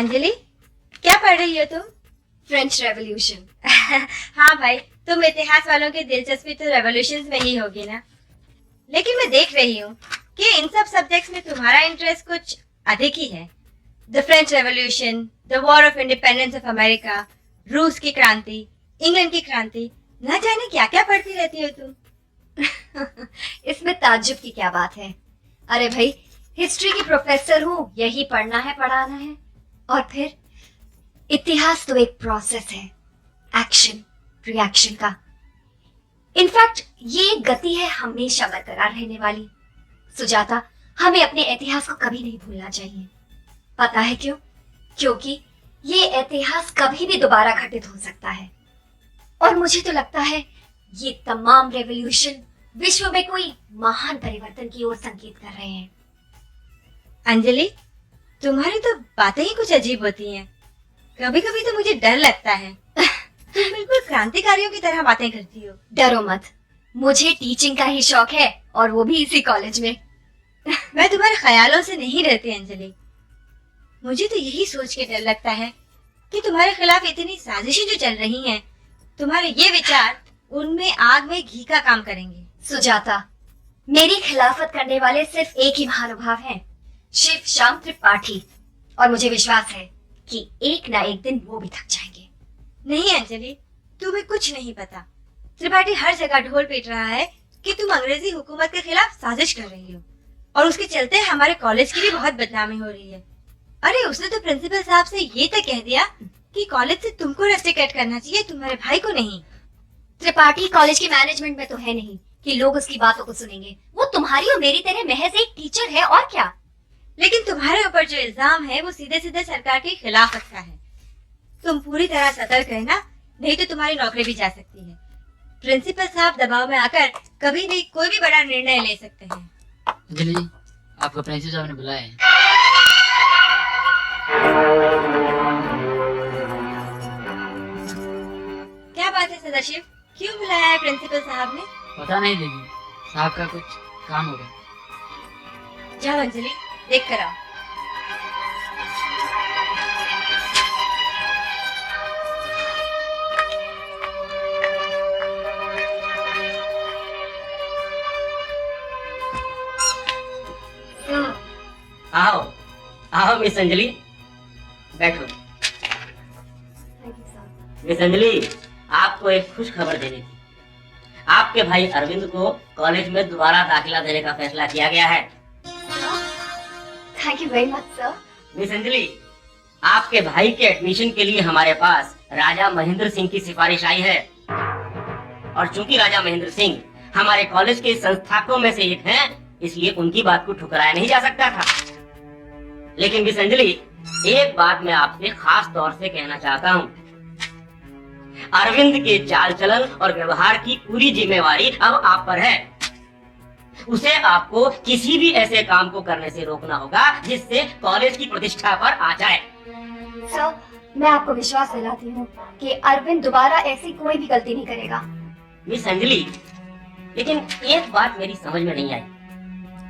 अंजलि, क्या पढ़ रही हो तुम? French revolution. हाँ भाई, तुम इतिहास वालों की दिलचस्पी तो रेवोल्यूशंस में ही होगी ना। लेकिन मैं देख रही हूँ कि इन सब सब्जेक्ट्स में तुम्हारा इंटरेस्ट कुछ अधिक ही है। The French revolution, the war of independence of America, रूस की क्रांति, इंग्लैंड की क्रांति, न जाने क्या क्या पढ़ती रहती हो तुम। इसमें ताज्जुब की क्या बात है? अरे भाई, हिस्ट्री की प्रोफेसर हूँ, यही पढ़ना है, पढ़ाना है। और फिर इतिहास तो एक प्रोसेस है, एक्शन रिएक्शन का। इनफैक्ट ये एक गति है हमेशा बरकरार रहने वाली। सुजाता, हमें अपने इतिहास को कभी नहीं भूलना चाहिए। पता है क्यों? क्योंकि ये इतिहास कभी भी दोबारा घटित हो सकता है। और मुझे तो लगता है ये तमाम रेवोल्यूशन विश्व में कोई महान परिवर्तन की ओर संकेत कर रहे हैं। अंजलि, तुम्हारी तो बातें ही कुछ अजीब होती हैं। कभी कभी तो मुझे डर लगता है। तुम बिल्कुल क्रांतिकारियों की तरह बातें करती हो। डरो मत, मुझे टीचिंग का ही शौक है, और वो भी इसी कॉलेज में। मैं तुम्हारे ख्यालों से नहीं डरती अंजलि। मुझे तो यही सोच के डर लगता है कि तुम्हारे खिलाफ इतनी साजिशें जो चल रही हैं, तुम्हारे ये विचार उनमें आग में घी का काम करेंगे। सुजाता, मेरी खिलाफत करने वाले सिर्फ एक ही महानुभाव हैं, शिव श्याम त्रिपाठी। और मुझे विश्वास है कि एक ना एक दिन वो भी थक जाएंगे। नहीं अंजलि, तुम्हें कुछ नहीं पता। त्रिपाठी हर जगह ढोल पीट रहा है कि तुम अंग्रेजी हुकूमत के खिलाफ साजिश कर रही हो, और उसके चलते हमारे कॉलेज की भी बहुत बदनामी हो रही है। अरे उसने तो प्रिंसिपल साहब से ये तक कह दिया कि कॉलेज से तुमको रस्टिकेट करना चाहिए, तुम्हारे भाई को नहीं। त्रिपाठी कॉलेज के मैनेजमेंट में तो है नहीं कि लोग उसकी बातों को सुनेंगे। वो तुम्हारी और मेरी तरह महज एक टीचर है, और क्या। लेकिन तुम्हारे ऊपर जो इल्जाम है वो सीधे सीधे सरकार के खिलाफ का है। तुम पूरी तरह सतर्क रहना, नहीं तो तुम्हारी नौकरी भी जा सकती है। प्रिंसिपल साहब दबाव में आकर कभी भी कोई भी बड़ा निर्णय ले सकते हैं। अंजलि जी, आपको प्रिंसिपल साहब ने बुलाया है। क्या बात है सदाशिव, क्यों बुलाया है प्रिंसिपल साहब ने? पता नहीं दीदी, साहब का कुछ काम होगा। जाओ अंजलि, देख कर आओ। आओ आओ मिस अंजलि, बैठो। मिस अंजलि, आपको एक खुश खबर देनी थी। आपके भाई अरविंद को कॉलेज में दोबारा दाखिला देने का फैसला किया गया है। Thank you very much sir. Miss Anjali, आपके भाई के एडमिशन के लिए हमारे पास राजा महेंद्र सिंह की सिफारिश आई है। और चूंकि राजा महेंद्र सिंह हमारे कॉलेज के संस्थापकों में से एक हैं, इसलिए उनकी बात को ठुकराया नहीं जा सकता था। लेकिन मिस अंजलि, एक बात मैं आपसे खास तौर से कहना चाहता हूँ। अरविंद के चाल चलन और व्यवहार की पूरी जिम्मेवारी अब आप पर है। उसे आपको किसी भी ऐसे काम को करने से रोकना होगा जिससे कॉलेज की प्रतिष्ठा पर आ जाए। सर, मैं आपको विश्वास दिलाती हूँ कि अरविंद दोबारा ऐसी कोई भी गलती नहीं करेगा। मिस अंजलि, लेकिन एक बात मेरी समझ में नहीं आई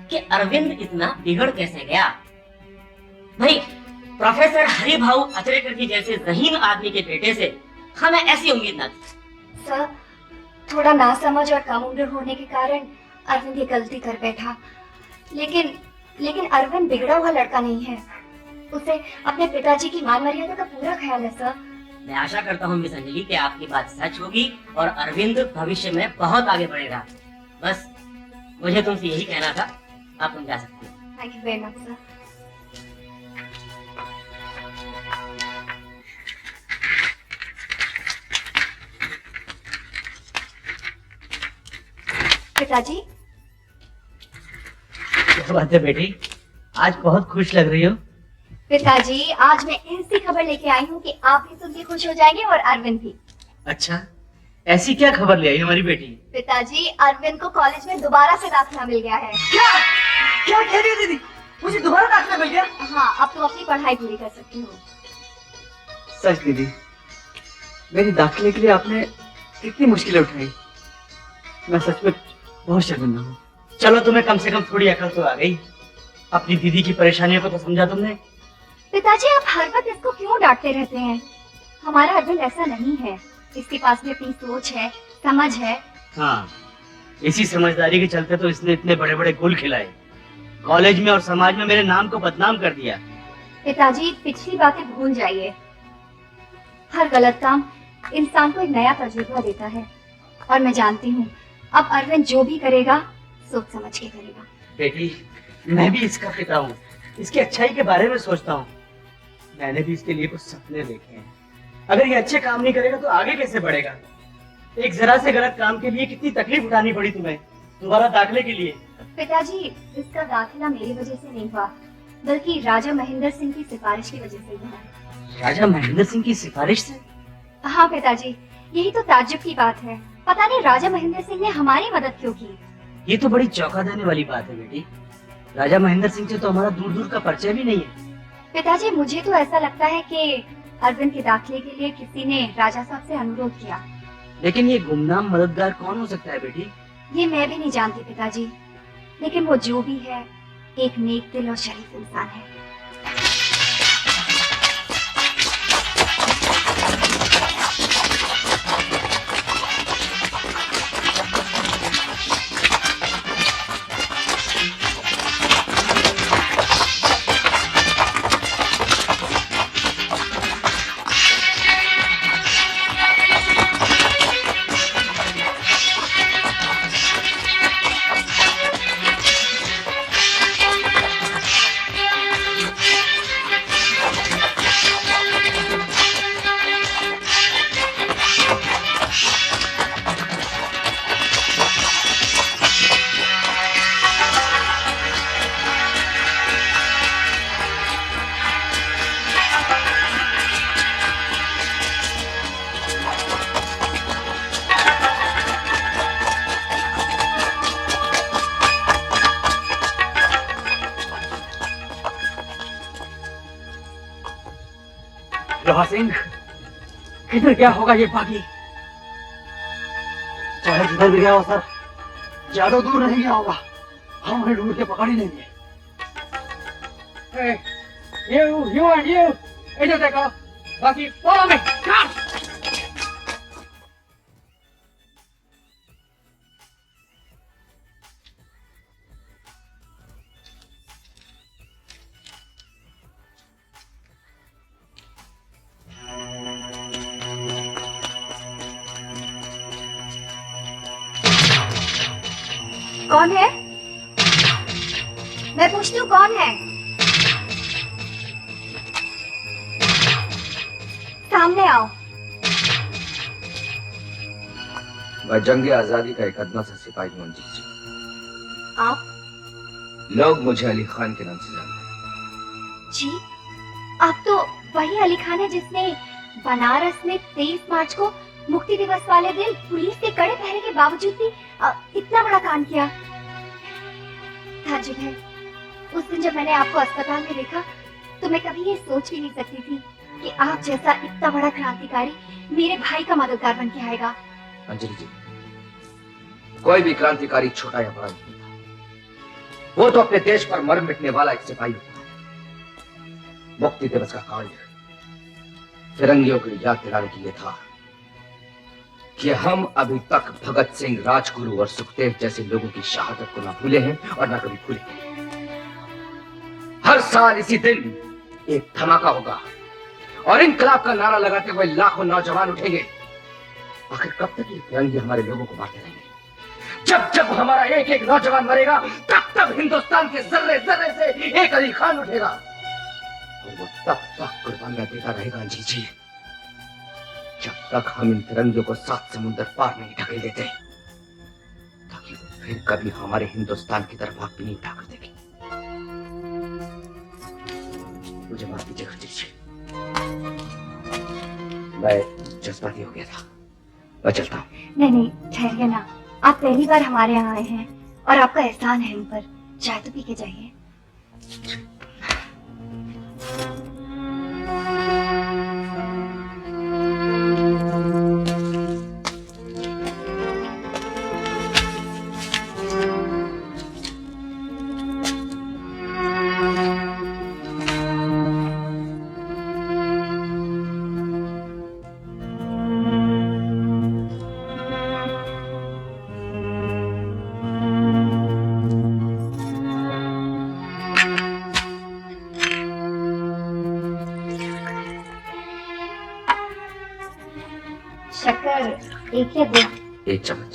कि अरविंद इतना बिगड़ कैसे गया। भाई, प्रोफेसर हरिभाऊ अचरेकर की जैसे ज़हीन आदमी के बेटे से हमें ऐसी उम्मीद न थी। सर, थोड़ा नासमझ और कम उम्र होने के कारण अरविंद ये गलती कर बैठा। लेकिन अरविंद बिगड़ा हुआ लड़का नहीं है। उसे अपने पिताजी की मान मर्यादा का पूरा ख्याल है सर। मैं आशा करता हूँ मिस अंजलि कि आपकी बात सच होगी और अरविंद भविष्य में बहुत आगे बढ़ेगा। बस मुझे तुमसे यही कहना था। आप तुम जा सकते हो। Thank you very much sir. पिताजी, क्या बात है बेटी, आज बहुत खुश लग रही हो। पिताजी, आज मैं ऐसी खबर लेके आई हूँ कि आप भी सुन के खुश हो जाएंगे और अरविंद भी। अच्छा, ऐसी क्या खबर ले आई हमारी बेटी? पिताजी, अरविंद को कॉलेज में दोबारा से दाखिला मिल गया है। क्या क्या कह रही है दीदी? मुझे दोबारा दाखिला मिल गया? हाँ, अब तुम अपनी पढ़ाई पूरी कर सकती हो। सच दीदी, मेरे दाखिले के लिए आपने कितनी मुश्किलें उठाई। मैं सच में बहुत शर्मिंदा हूँ। चलो, तुम्हें कम से कम थोड़ी अकल तो आ गई। अपनी दीदी की परेशानियों को तो समझा तुमने। पिताजी आप हर वक्त इसको क्यों डांटते रहते हैं? हमारा अरविंद ऐसा नहीं है। इसके पास भी अपनी सोच है, समझ है। हाँ, इसी समझदारी के चलते तो इसने इतने बड़े बड़े गुल खिलाए, कॉलेज में और समाज में मेरे नाम को बदनाम कर दिया। पिताजी पिछली बातें भूल जाइए। हर गलत काम इंसान को एक नया तजुर्बा देता है, और मैं जानती हूँ अब अरविंद जो भी करेगा सोच समझ के करेगा। बेटी, मैं भी इसका पिता हूँ, इसकी अच्छाई के बारे में सोचता हूँ। मैंने भी इसके लिए कुछ सपने देखे हैं। अगर ये अच्छे काम नहीं करेगा तो आगे कैसे बढ़ेगा? एक जरा से गलत काम के लिए कितनी तकलीफ उठानी पड़ी तुम्हें, दोबारा दाखिले के लिए। पिताजी इसका दाखिला मेरी वजह से नहीं हुआ, बल्कि राजा महेंद्र सिंह की सिफारिश की वजह से हुआ। राजा महेंद्र सिंह की सिफारिश से? हाँ पिताजी, यही तो ताज्जुब की बात है। पता नहीं राजा महेंद्र सिंह ने हमारी मदद क्यों की। ये तो बड़ी चौंका देने वाली बात है बेटी। राजा महेंद्र सिंह से तो हमारा दूर दूर का परिचय भी नहीं है। पिताजी मुझे तो ऐसा लगता है कि अरविंद के दाखिले के लिए किसी ने राजा साहब से अनुरोध किया। लेकिन ये गुमनाम मददगार कौन हो सकता है बेटी? ये मैं भी नहीं जानती पिताजी, लेकिन वो जो भी है एक नेक दिल और शरीफ इंसान है। लोहा सिंह, किधर क्या होगा ये बागी? चाहे जिधर भी गया हो सर, ज्यादा दूर नहीं गया होगा। हम उन्हें ढूंढ के पकड़ ही लेंगे। You and you, इधर देखो, बाकी follow me, come! कौन है? मैं पूछती हूँ कौन है? सामने आओ। मैं जंग आजादी का एक अदना सा सिपाही हूँ अंजीत जी। आप? लोग मुझे अली खान के नाम से जानते हैं। जी, आप तो वही अली खान है जिसने बनारस में 23 मार्च को मुक्ति दिवस वाले दिन पुलिस के कड़े पहरे के बावजूद भी इतना बड़ा कांड किया। ताज्जुब है, उस दिन जब मैंने आपको अस्पताल में देखा तो मैं कभी ये सोच भी नहीं सकती थी कि आप जैसा इतना बड़ा क्रांतिकारी मेरे भाई का मददगार बन के आएगा। अंजलि जी, कोई भी क्रांतिकारी छोटा या बड़ा नहीं होता। वो तो अपने देश पर मर मिटने वाला एक सिपाही होता है। मुक्ति दिवस का कांड फिरंगियों की याद दिलाने के लिए था कि हम अभी तक भगत सिंह, राजगुरु और सुखदेव जैसे लोगों की शहादत को ना भूले हैं और ना कभी भूलेंगे। हर साल इसी दिन एक धमाका होगा और इनकलाब का नारा लगाते हुए लाखों नौजवान उठेंगे। आखिर कब तक ये फिरंगी हमारे लोगों को मारते रहेंगे? जब जब हमारा एक एक नौजवान मरेगा तब तब हिंदुस्तान के जर्रे जर्रे से एक अली खान उठेगा और वो तब तक कुर्बानियां देता रहेगा अंजीत जी, जब तक हम इन तिरंगियों को 7 समुंदर पार नहीं ढकेल देते, ताकि वो फिर कभी हमारे हिंदुस्तान की तरफ आंख भी नहीं उठा कर देगी। मुझे माफ कीजिए अंजीत जी, मैं जज्बाती हो गया था। मैं चलता हूँ। नहीं, ठहरिए ना। आप पहली बार हमारे यहाँ आए हैं और आपका एहसान है हम पर। चाय तो पी के जाइए। एक या दो? 1 चम्मच।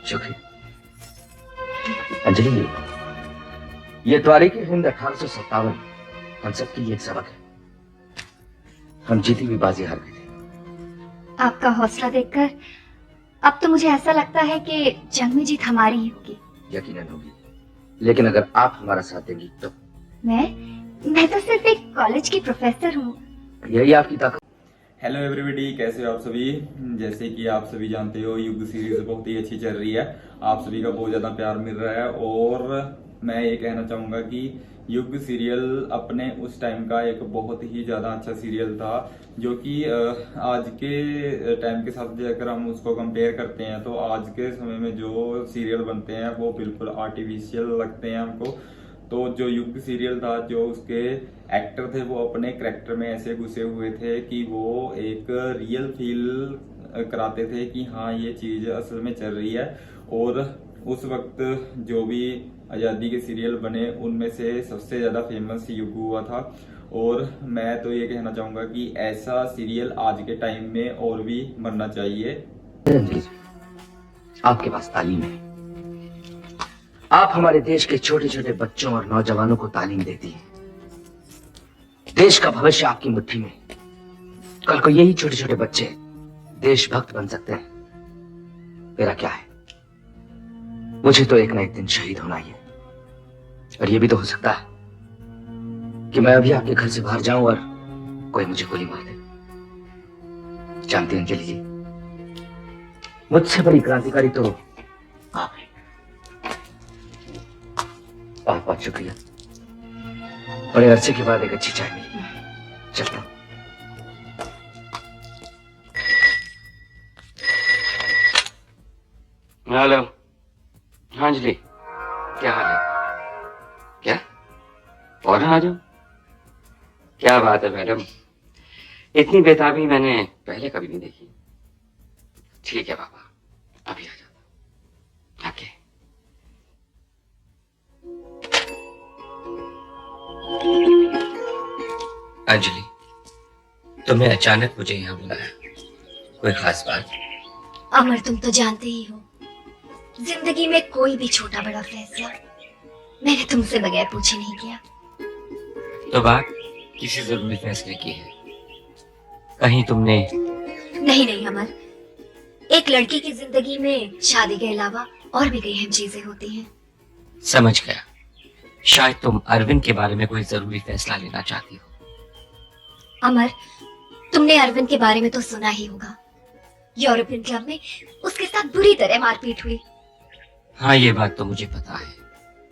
शुक्रिया। अंजलि, ये तारीख हिंद 1857 हम सबके लिए एक सबक है। हम जीती हुई बाजी हार गए थे। आपका हौसला देखकर अब तो मुझे ऐसा लगता है कि जंग में जीत हमारी ही होगी। यकीनन होगी, लेकिन अगर आप हमारा साथ देंगी तो। मैं तो सिर्फ एक कॉलेज की प्रोफेसर हूँ। यही आपकी ताकत। हेलो एवरीबॉडी, कैसे हो आप सभी। जैसे कि आप सभी जानते हो, युग सीरीज बहुत ही अच्छी चल रही है, आप सभी का बहुत ज़्यादा प्यार मिल रहा है। और मैं ये कहना चाहूँगा कि युग सीरियल अपने उस टाइम का एक बहुत ही ज़्यादा अच्छा सीरियल था, जो कि आज के टाइम के साथ अगर हम उसको कंपेयर करते हैं तो आज के समय में जो सीरियल बनते हैं वो बिल्कुल आर्टिफिशियल लगते हैं हमको। तो जो युग सीरियल था, जो उसके एक्टर थे वो अपने करेक्टर में ऐसे घुसे हुए थे कि वो एक रियल फील कराते थे कि हाँ ये चीज़ असल में चल रही है। और उस वक्त जो भी आज़ादी के सीरियल बने उनमें से सबसे ज़्यादा फेमस युग हुआ था। और मैं तो ये कहना चाहूँगा कि ऐसा सीरियल आज के टाइम में और भी बनना चाहिए। आपके पास तालीम है, आप हमारे देश के छोटे छोटे बच्चों और नौजवानों को तालीम देती हैं। देश का भविष्य आपकी मुट्ठी में। कल को यही छोटे छोटे बच्चे देशभक्त बन सकते हैं। मेरा क्या है, मुझे तो एक ना एक दिन शहीद होना ही है। और ये भी तो हो सकता है कि मैं अभी आपके घर से बाहर जाऊं और कोई मुझे गोली मार दे। जानती हैं अंजलि जी, मुझसे बड़ी क्रांतिकारी तो आप हैं। बहुत बहुत शुक्रिया। बड़े अरसे के बाद एक अच्छी चाय मिली। चलता हूं। हेलो। हाँ अंजलि, क्या हाल है? क्या फौरन आ जाओ? क्या बात है मैडम, इतनी बेताबी मैंने पहले कभी नहीं देखी। ठीक है पापा, अभी आ जाता। ओके। अंजलि, तुमने अचानक मुझे यहाँ बुलाया, कोई खास बात? अमर, तुम तो जानते ही हो, जिंदगी में कोई भी छोटा बड़ा फैसला मैंने तुमसे बगैर पूछे नहीं किया। तो बात किसी जरूरी फैसले की है? कहीं तुमने? नहीं नहीं अमर, एक लड़की की जिंदगी में शादी के अलावा और भी कई अहम चीजें होती हैं। समझ गया, शायद तुम अरविंद के बारे में कोई जरूरी फैसला लेना चाहती हो। अमर, तुमने अरविंद के बारे में तो सुना ही होगा। यूरोपियन क्लब में उसके साथ बुरी तरह मारपीट हुई। हाँ, ये बात तो मुझे पता है।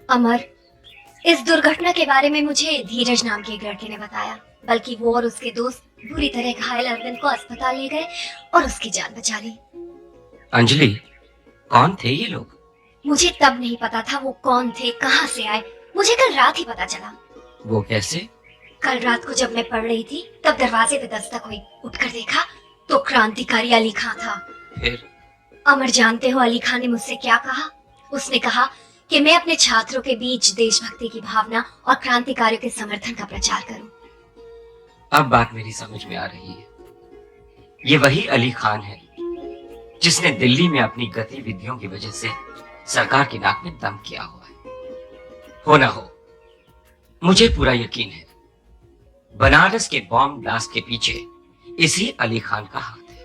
अमर, इस दुर्घटना के बारे में मुझे धीरज नाम के एक लड़के ने बताया। बल्कि वो और उसके दोस्त बुरी तरह घायल अरविंद को अस्पताल ले गए और उसकी जान बचा ली। अंजलि, कौन थे ये लोग? मुझे तब नहीं पता था वो कौन थे, कहाँ से आए। मुझे कल रात ही पता चला। वो कैसे? कल रात को जब मैं पढ़ रही थी तब दरवाजे पे दस्तक हुई। उठकर देखा तो क्रांतिकारी अली खान था। फिर? अमर, जानते हो अली खान ने मुझसे क्या कहा? उसने कहा कि मैं अपने छात्रों के बीच देशभक्ति की भावना और क्रांतिकारियों के समर्थन का प्रचार करूं। अब बात मेरी समझ में आ रही है। ये वही अली खान है जिसने दिल्ली में अपनी गतिविधियों की वजह से सरकार की नाक में दम किया हुआ है। हो ना हो, मुझे पूरा यकीन है बनारस के बॉम्ब ब्लास्ट के पीछे इसी अली खान का हाथ है।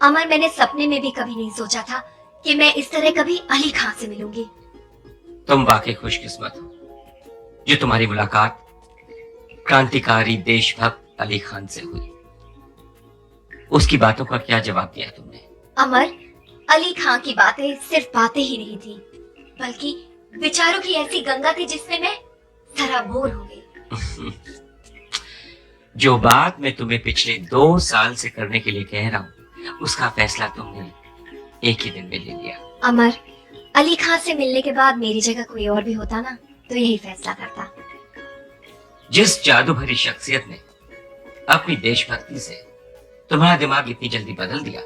अमर, मैंने सपने में भी कभी नहीं सोचा था कि मैं इस तरह कभी अली खान से मिलूंगी। तुम वाकई खुशकिस्मत हो जो तुम्हारी मुलाकात क्रांतिकारी देशभक्त अली खान से हुई। उसकी बातों का क्या जवाब दिया तुमने? अमर, अली खान की बातें सिर्फ बातें ही नहीं थी, बल्कि विचारों की ऐसी गंगा थी जिसमें मैं सराबोर हो गई। जो बात मैं तुम्हें पिछले 2 साल से करने के लिए कह रहा हूँ, उसका फैसला तुमने एक ही दिन में ले लिया। अमर, अली खान से मिलने के बाद मेरी जगह कोई और भी होता ना तो यही फैसला करता। जिस जादू भरी शख्सियत ने अपनी देशभक्ति से तुम्हारा दिमाग इतनी जल्दी बदल दिया,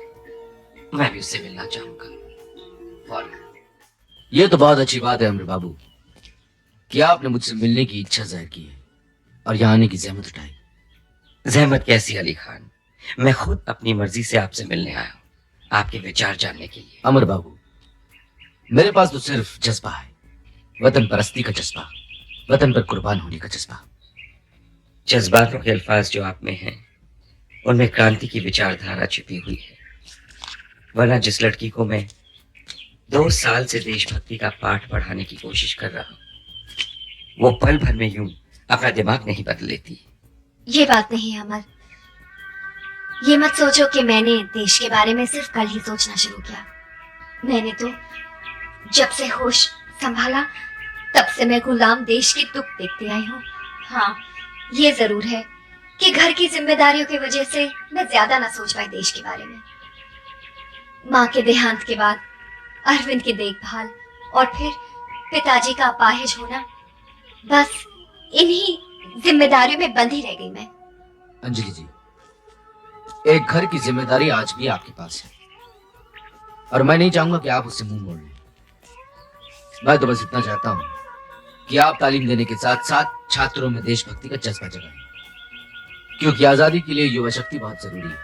मैं भी उससे मिलना चाहूंगा। ये तो बहुत अच्छी बात है अमर बाबू कि आपने मुझसे मिलने की इच्छा जाहिर की है। और यहाँ आने की जहमत उठाई। जहमत कैसी अली खान, मैं खुद अपनी मर्जी से आपसे मिलने आया हूँ, आपके विचार जानने के लिए। अमर बाबू, मेरे पास तो सिर्फ जज्बा है, वतन परस्ती का जज्बा, वतन पर कुर्बान होने का जज्बा। जज्बातों के अल्फाज जो आप में हैं, उनमें क्रांति की विचारधारा छिपी हुई है। वरना जिस लड़की को मैं 2 साल से देशभक्ति का पाठ पढ़ाने की कोशिश कर रहा हूँ, वो पल भर में यूं अपना दिमाग नहीं बदल लेती। ये बात नहीं है अमर। ये मत सोचो कि मैंने देश के बारे में सिर्फ कल ही सोचना शुरू किया। मैंने तो जब से होश संभाला तब से मैं गुलाम देश की दुख देखती आई हूँ। हाँ, ये जरूर है कि घर की जिम्मेदारियों की वजह से मैं ज्यादा ना सोच पाई देश के बारे में। माँ के देहांत के बाद अरविंद की देखभाल और फिर पिताजी का अपाहिज होना, बस इन्हीं जिम्मेदारियों में बंधी रह गई मैं। अंजलि जी, एक घर की जिम्मेदारी आज भी आपके पास है और मैं नहीं चाहूंगा कि आप उससे मुंह मोड़ लें। मैं तो बस इतना चाहता हूं कि आप तालीम देने के साथ साथ छात्रों में देशभक्ति का जज्बा जगाएं, क्योंकि आजादी के लिए युवा शक्ति बहुत जरूरी है।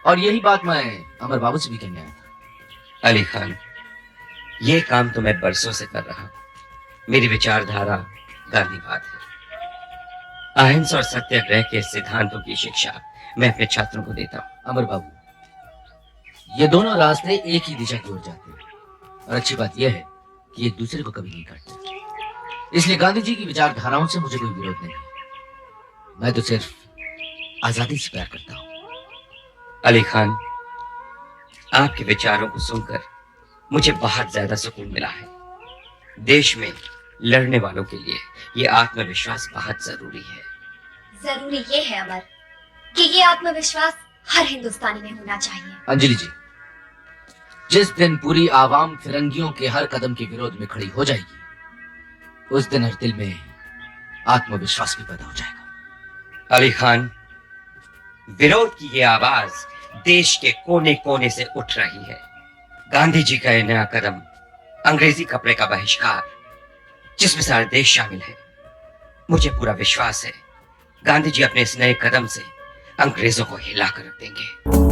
और यही बात मैं अमर बाबू से भी कहने आया था। अली खान, ये काम तो मैं बरसों से कर रहा हूँ। मेरी विचारधारा गांधीवाद है। अहिंसा और सत्याग्रह के सिद्धांतों की शिक्षा मैं अपने छात्रों को देता हूँ। अमर बाबू, ये दोनों रास्ते एक ही दिशा की ओर जाते हैं और अच्छी बात यह है कि एक दूसरे को कभी नहीं काटते। इसलिए गांधी जी की विचारधाराओं से मुझे कोई विरोध नहीं है। मैं तो सिर्फ आजादी से प्यार करता हूँ। अली खान, आपके विचारों को सुनकर मुझे बहुत ज्यादा सुकून मिला है। देश में लड़ने वालों के लिए ये आत्मविश्वास बहुत जरूरी है। जरूरी ये है अमर कि ये आत्मविश्वास हर हिंदुस्तानी में होना चाहिए। अंजलि जी, जिस दिन पूरी आवाम फिरंगियों के हर कदम के विरोध में खड़ी हो जाएगी, उस दिन हर दिल में आत्मविश्वास भी पैदा हो जाएगा। अली खान, विरोध की ये आवाज देश के कोने कोने से उठ रही है। गांधी जी का यह नया कदम, अंग्रेजी कपड़े का बहिष्कार, जिसमें सारा देश शामिल है, मुझे पूरा विश्वास है गांधी जी अपने इस नए कदम से अंग्रेजों को हिला कर रख देंगे।